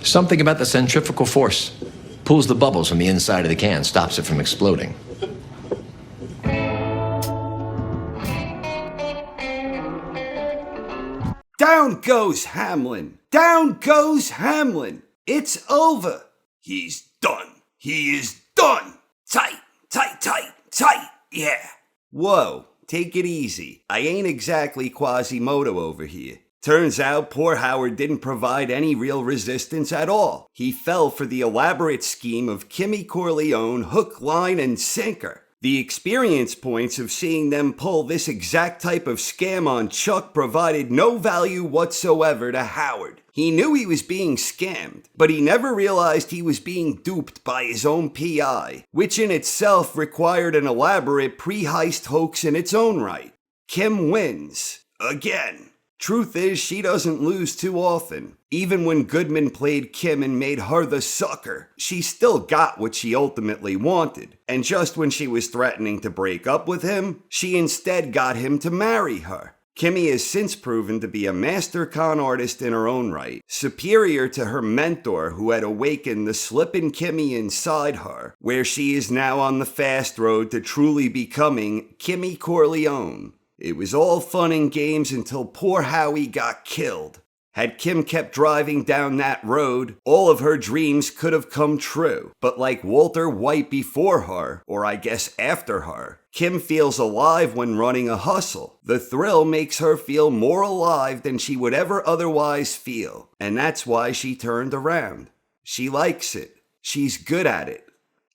Something about the centrifugal force. Pulls the bubbles from the inside of the can, stops it from exploding. Down goes Hamlin! Down goes Hamlin! It's over! He's done! He is done! Tight, tight, tight, tight, yeah! Whoa, take it easy. I ain't exactly Quasimodo over here. Turns out poor Howard didn't provide any real resistance at all. He fell for the elaborate scheme of Kimmy Corleone, hook, line, and sinker. The experience points of seeing them pull this exact type of scam on Chuck provided no value whatsoever to Howard. He knew he was being scammed, but he never realized he was being duped by his own PI, which in itself required an elaborate pre-heist hoax in its own right. Kim wins. Again. Truth is, she doesn't lose too often. Even when Goodman played Kim and made her the sucker, she still got what she ultimately wanted. And just when she was threatening to break up with him, she instead got him to marry her. Kimmy has since proven to be a master con artist in her own right, superior to her mentor who had awakened the slippin' Kimmy inside her, where she is now on the fast road to truly becoming Kimmy Corleone. It was all fun and games until poor Howie got killed. Had Kim kept driving down that road, all of her dreams could have come true. But like Walter White before her, or I guess after her, Kim feels alive when running a hustle. The thrill makes her feel more alive than she would ever otherwise feel. And that's why she turned around. She likes it. She's good at it.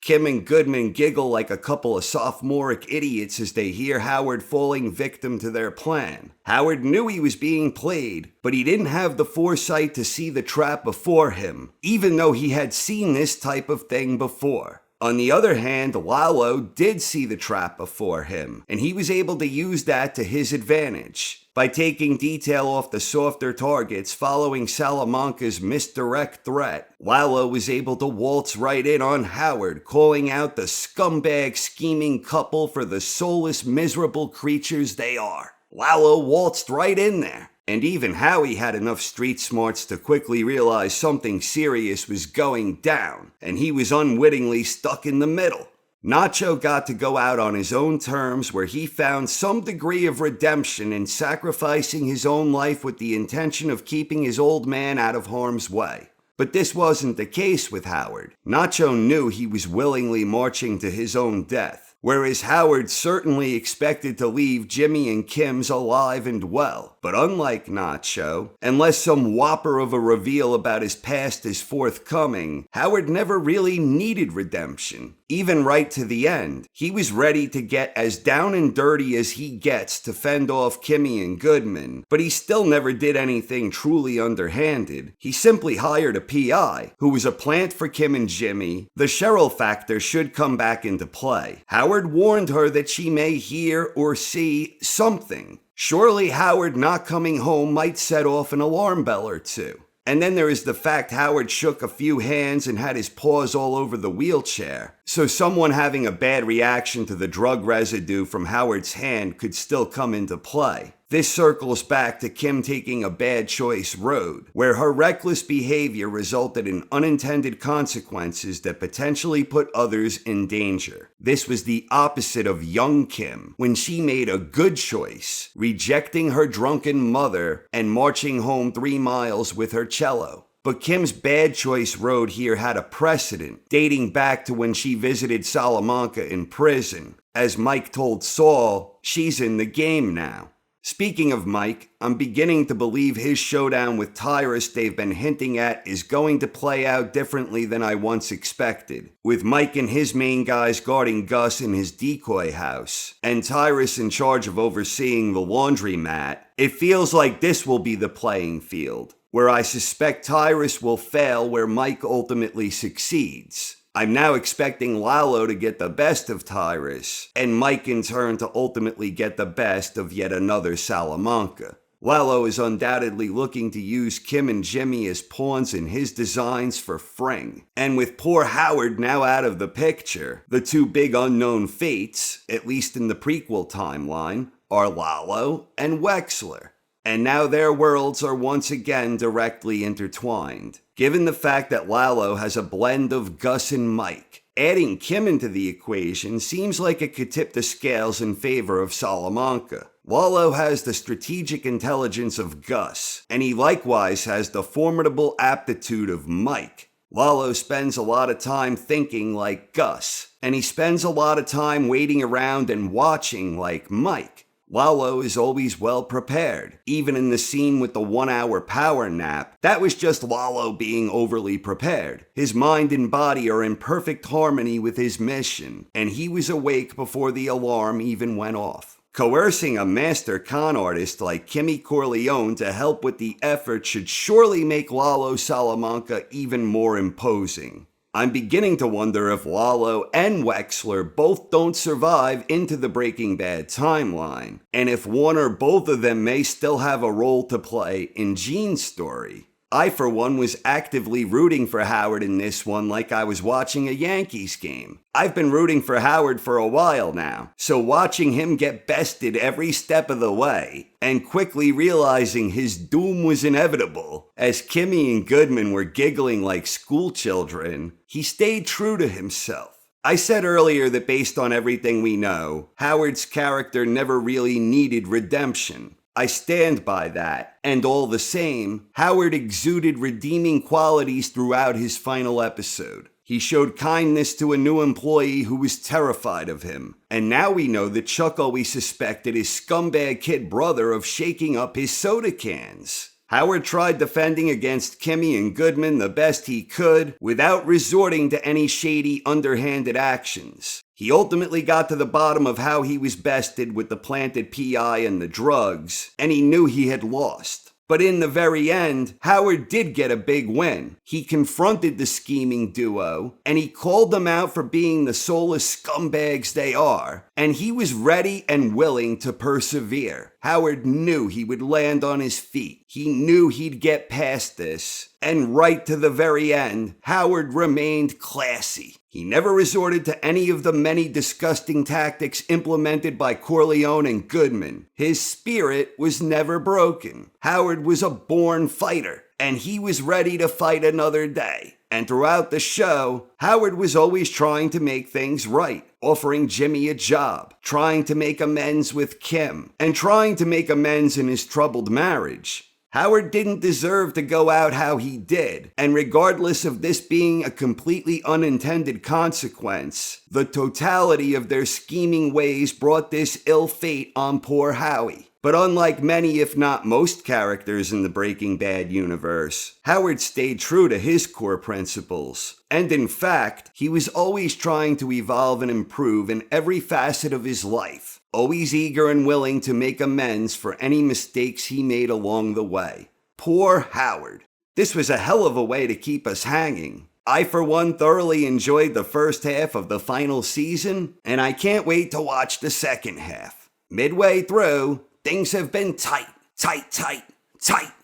Kim and Goodman giggle like a couple of sophomoric idiots as they hear Howard falling victim to their plan. Howard knew he was being played, but he didn't have the foresight to see the trap before him, even though he had seen this type of thing before. On the other hand, Lalo did see the trap before him, and he was able to use that to his advantage. By taking detail off the softer targets following Salamanca's misdirect threat, Lalo was able to waltz right in on Howard, calling out the scumbag scheming couple for the soulless, miserable creatures they are. Lalo waltzed right in there. And even Howie had enough street smarts to quickly realize something serious was going down, and he was unwittingly stuck in the middle. Nacho got to go out on his own terms where he found some degree of redemption in sacrificing his own life with the intention of keeping his old man out of harm's way. But this wasn't the case with Howard. Nacho knew he was willingly marching to his own death, whereas Howard certainly expected to leave Jimmy and Kim's alive and well. But unlike Nacho, unless some whopper of a reveal about his past is forthcoming, Howard never really needed redemption. Even right to the end, he was ready to get as down and dirty as he gets to fend off Kimmy and Goodman, but he still never did anything truly underhanded. He simply hired a PI, who was a plant for Kim and Jimmy. The Cheryl factor should come back into play. Howard warned her that she may hear or see something. Surely Howard not coming home might set off an alarm bell or two. And then there is the fact Howard shook a few hands and had his paws all over the wheelchair. So someone having a bad reaction to the drug residue from Howard's hand could still come into play. This circles back to Kim taking a bad choice road, where her reckless behavior resulted in unintended consequences that potentially put others in danger. This was the opposite of young Kim, when she made a good choice, rejecting her drunken mother and marching home 3 miles with her cello. But Kim's bad choice road here had a precedent, dating back to when she visited Salamanca in prison. As Mike told Saul, she's in the game now. Speaking of Mike, I'm beginning to believe his showdown with Tyrus they've been hinting at is going to play out differently than I once expected, with Mike and his main guys guarding Gus in his decoy house, and Tyrus in charge of overseeing the laundromat. It feels like this will be the playing field, where I suspect Tyrus will fail where Mike ultimately succeeds. I'm now expecting Lalo to get the best of Tyrus, and Mike in turn to ultimately get the best of yet another Salamanca. Lalo is undoubtedly looking to use Kim and Jimmy as pawns in his designs for Fring. And with poor Howard now out of the picture, the two big unknown fates, at least in the prequel timeline, are Lalo and Wexler. And now their worlds are once again directly intertwined. Given the fact that Lalo has a blend of Gus and Mike, adding Kim into the equation seems like it could tip the scales in favor of Salamanca. Lalo has the strategic intelligence of Gus, and he likewise has the formidable aptitude of Mike. Lalo spends a lot of time thinking like Gus, and he spends a lot of time waiting around and watching like Mike. Lalo is always well prepared. Even in the scene with the 1-hour power nap, that was just Lalo being overly prepared. His mind and body are in perfect harmony with his mission, and he was awake before the alarm even went off. Coercing a master con artist like Kimmy Corleone to help with the effort should surely make Lalo Salamanca even more imposing. I'm beginning to wonder if Lalo and Wexler both don't survive into the Breaking Bad timeline, and if one or both of them may still have a role to play in Gene's story. I, for one, was actively rooting for Howard in this one like I was watching a Yankees game. I've been rooting for Howard for a while now, so watching him get bested every step of the way, and quickly realizing his doom was inevitable, as Kimmy and Goodman were giggling like school children, he stayed true to himself. I said earlier that based on everything we know, Howard's character never really needed redemption. I stand by that, and all the same, Howard exuded redeeming qualities throughout his final episode. He showed kindness to a new employee who was terrified of him, and now we know that Chuck always suspected his scumbag kid brother of shaking up his soda cans. Howard tried defending against Kimmy and Goodman the best he could without resorting to any shady, underhanded actions. He ultimately got to the bottom of how he was bested with the planted PI and the drugs, and he knew he had lost. But in the very end, Howard did get a big win. He confronted the scheming duo, and he called them out for being the soulless scumbags they are, and he was ready and willing to persevere. Howard knew he would land on his feet. He knew he'd get past this. And right to the very end, Howard remained classy. He never resorted to any of the many disgusting tactics implemented by Corleone and Goodman. His spirit was never broken. Howard was a born fighter, and he was ready to fight another day. And throughout the show, Howard was always trying to make things right, offering Jimmy a job, trying to make amends with Kim, and trying to make amends in his troubled marriage. Howard didn't deserve to go out how he did, and regardless of this being a completely unintended consequence, the totality of their scheming ways brought this ill fate on poor Howie. But unlike many, if not most, characters in the Breaking Bad universe, Howard stayed true to his core principles. And in fact, he was always trying to evolve and improve in every facet of his life. Always eager and willing to make amends for any mistakes he made along the way. Poor Howard. This was a hell of a way to keep us hanging. I, for one, thoroughly enjoyed the first half of the final season, and I can't wait to watch the second half. Midway through, things have been tight,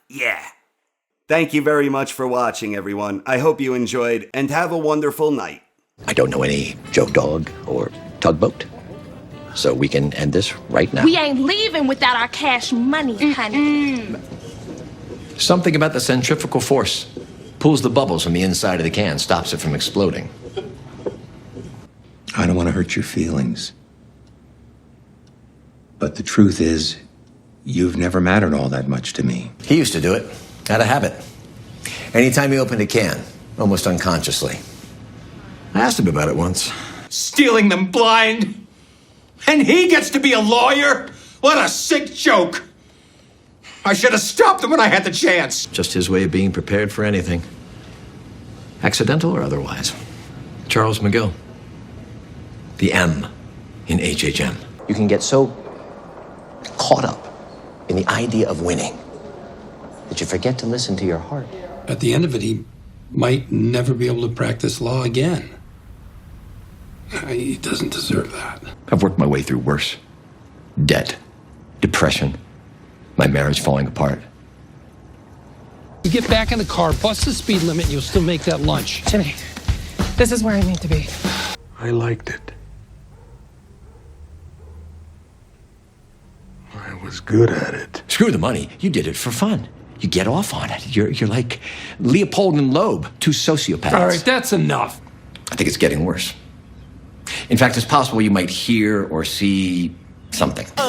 yeah. Thank you very much for watching, everyone. I hope you enjoyed, and have a wonderful night. I don't know any joke dog or tugboat. So we can end this right now. We ain't leaving without our cash money, honey. Something about the centrifugal force. Pulls the bubbles from the inside of the can, stops it from exploding. I don't want to hurt your feelings. But the truth is, you've never mattered all that much to me. He used to do it. Out of habit. Anytime he opened a can, almost unconsciously. I asked him about it once. Stealing them blind? And he gets to be a lawyer? What a sick joke. I should have stopped him when I had the chance. Just his way of being prepared for anything. Accidental or otherwise. Charles McGill. The M in HHM. You can get so caught up in the idea of winning that you forget to listen to your heart. At the end of it, he might never be able to practice law again. He doesn't deserve that. I've worked my way through worse. Debt, depression, my marriage falling apart. You get back in the car, bust the speed limit, and you'll still make that lunch. Jimmy, this is where I need to be. I liked it. I was good at it. Screw the money. You did it for fun. You get off on it. You're like Leopold and Loeb, two sociopaths. All right, that's enough. I think it's getting worse. In fact, it's possible you might hear or see something. Who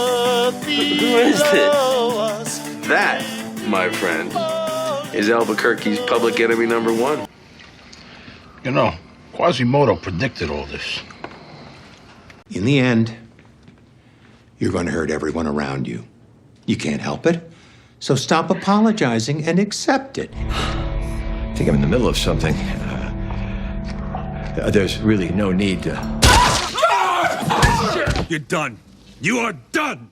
is this? That, my friend, is Albuquerque's public enemy number one. You know, Quasimodo predicted all this. In the end, you're going to hurt everyone around you. You can't help it. So stop apologizing and accept it. I think I'm in the middle of something. There's really no need to... You're done. You are done.